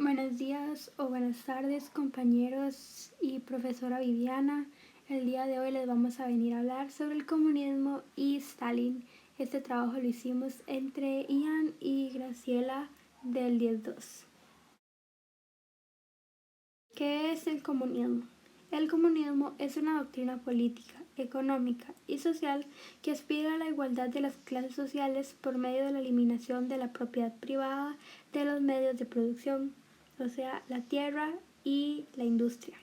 Buenos días o buenas tardes, compañeros y profesora Viviana. El día de hoy les vamos a venir a hablar sobre el comunismo y Stalin. Este trabajo lo hicimos entre Ian y Graciela del 10-2. ¿Qué es el comunismo? El comunismo es una doctrina política, económica y social que aspira a la igualdad de las clases sociales por medio de la eliminación de la propiedad privada de los medios de producción, o sea, la tierra y la industria.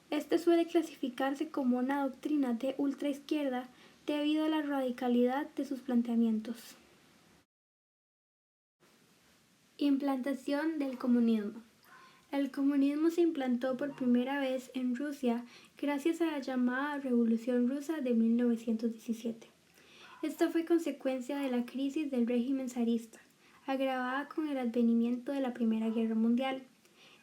Este suele clasificarse como una doctrina de ultraizquierda debido a la radicalidad de sus planteamientos. Implantación del comunismo. El comunismo se implantó por primera vez en Rusia gracias a la llamada Revolución Rusa de 1917. Esta fue consecuencia de la crisis del régimen zarista, agravada con el advenimiento de la Primera Guerra Mundial.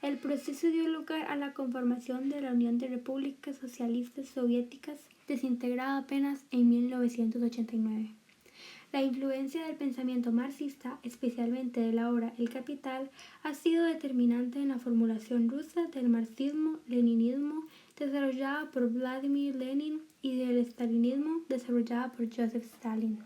El proceso dio lugar a la conformación de la Unión de Repúblicas Socialistas Soviéticas, desintegrada apenas en 1989. La influencia del pensamiento marxista, especialmente de la obra El Capital, ha sido determinante en la formulación rusa del marxismo-leninismo desarrollada por Vladimir Lenin y del estalinismo desarrollada por Joseph Stalin.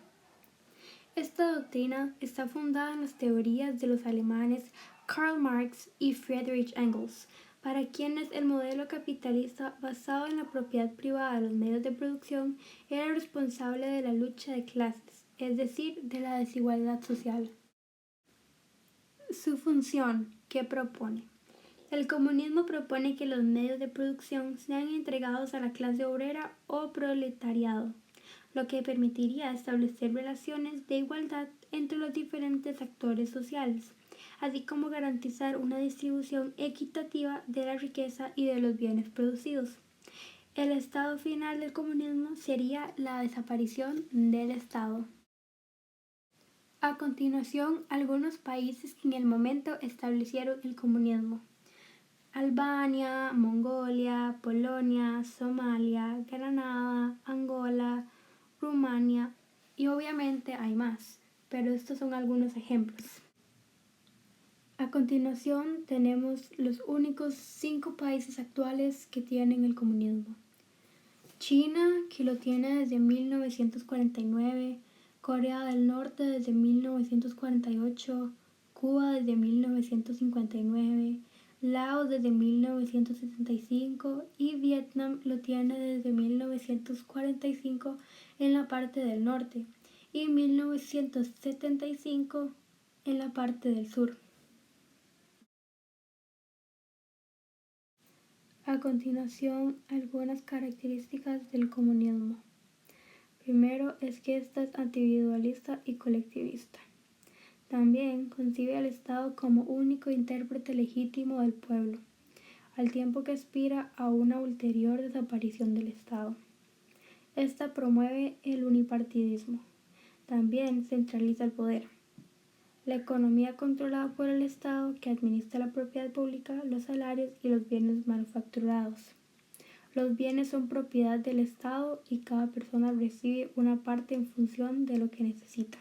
Esta doctrina está fundada en las teorías de los alemanes Karl Marx y Friedrich Engels, para quienes el modelo capitalista basado en la propiedad privada de los medios de producción era responsable de la lucha de clases, es decir, de la desigualdad social. Su función, ¿qué propone? El comunismo propone que los medios de producción sean entregados a la clase obrera o proletariado, lo que permitiría establecer relaciones de igualdad entre los diferentes actores sociales, así como garantizar una distribución equitativa de la riqueza y de los bienes producidos. El estado final del comunismo sería la desaparición del Estado. A continuación, algunos países que en el momento establecieron el comunismo: Albania, Mongolia, Polonia, Somalia, Granada, Angola, Rumania y obviamente hay más, pero estos son algunos ejemplos. A continuación tenemos los únicos 5 países actuales que tienen el comunismo: China, que lo tiene desde 1949, Corea del Norte desde 1948, Cuba desde 1959, Laos desde 1975 y Vietnam lo tiene desde 1945 en la parte del norte y 1975 en la parte del sur. A continuación, algunas características del comunismo. Primero es que ésta es antiindividualista y colectivista. También concibe al Estado como único intérprete legítimo del pueblo, al tiempo que aspira a una ulterior desaparición del Estado. Esta promueve el unipartidismo. También centraliza el poder. La economía controlada por el Estado, que administra la propiedad pública, los salarios y los bienes manufacturados. Los bienes son propiedad del Estado y cada persona recibe una parte en función de lo que necesita.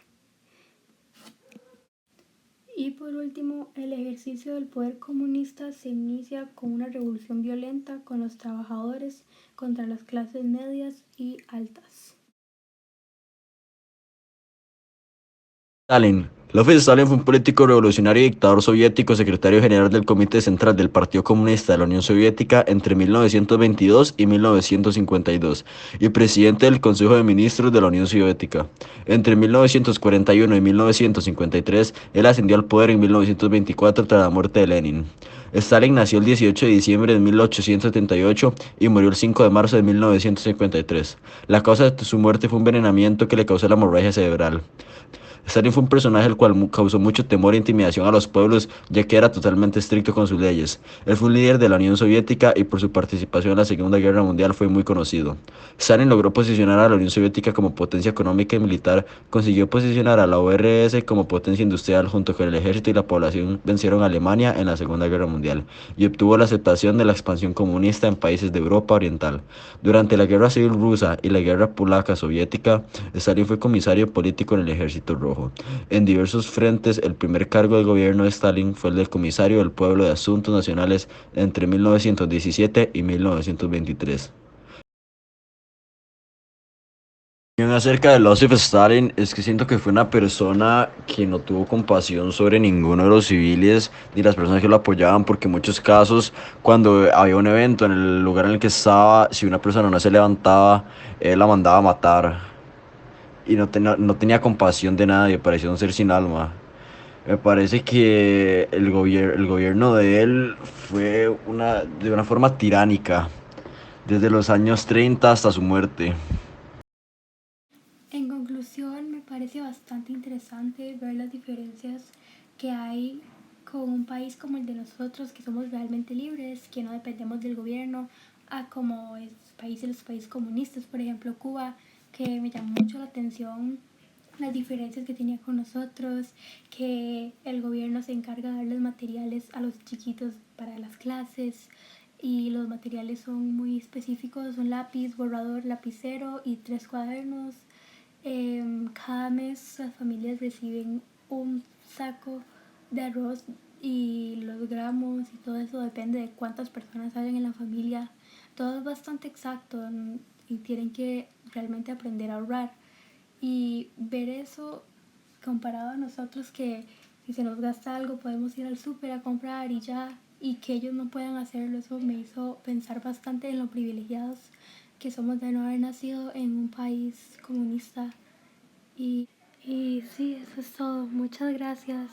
Y por último, el ejercicio del poder comunista se inicia con una revolución violenta con los trabajadores contra las clases medias y altas. Stalin. López Stalin fue un político revolucionario y dictador soviético, secretario general del Comité Central del Partido Comunista de la Unión Soviética entre 1922 y 1952 y presidente del Consejo de Ministros de la Unión Soviética. Entre 1941 y 1953, él ascendió al poder en 1924 tras la muerte de Lenin. Stalin nació el 18 de diciembre de 1878 y murió el 5 de marzo de 1953. La causa de su muerte fue un envenenamiento que le causó la hemorragia cerebral. Stalin fue un personaje el cual causó mucho temor e intimidación a los pueblos, ya que era totalmente estricto con sus leyes. Él fue un líder de la Unión Soviética y por su participación en la Segunda Guerra Mundial fue muy conocido. Stalin logró posicionar a la Unión Soviética como potencia económica y militar, consiguió posicionar a la URSS como potencia industrial, junto con el ejército y la población vencieron a Alemania en la Segunda Guerra Mundial y obtuvo la aceptación de la expansión comunista en países de Europa Oriental. Durante la Guerra Civil Rusa y la Guerra Polaca Soviética, Stalin fue comisario político en el Ejército Rojo. Rojo. En diversos frentes, el primer cargo del gobierno de Stalin fue el de comisario del Pueblo de Asuntos Nacionales entre 1917 y 1923. Acerca de Joseph Stalin es que siento que fue una persona que no tuvo compasión sobre ninguno de los civiles ni las personas que lo apoyaban, porque en muchos casos cuando había un evento en el lugar en el que estaba, si una persona no se levantaba, él la mandaba a matar y no tenía compasión de nadie, parecía un ser sin alma. Me parece que el gobierno de él fue de una forma tiránica, desde los años 30 hasta su muerte. En conclusión, me parece bastante interesante ver las diferencias que hay con un país como el de nosotros, que somos realmente libres, que no dependemos del gobierno, a como es los países comunistas, por ejemplo Cuba, que me llamó mucho la atención las diferencias que tenía con nosotros, que el gobierno se encarga de darles materiales a los chiquitos para las clases y los materiales son muy específicos, un lápiz, borrador, lapicero y 3 cuadernos. Cada mes las familias reciben un saco de arroz y los gramos y todo eso depende de cuántas personas hayan en la familia. Todo es bastante exacto y tienen que realmente aprender a ahorrar. Y ver eso comparado a nosotros que si se nos gasta algo podemos ir al súper a comprar y ya, y que ellos no puedan hacerlo, eso me hizo pensar bastante en lo privilegiados que somos de no haber nacido en un país comunista. Y, y sí, eso es todo. Muchas gracias.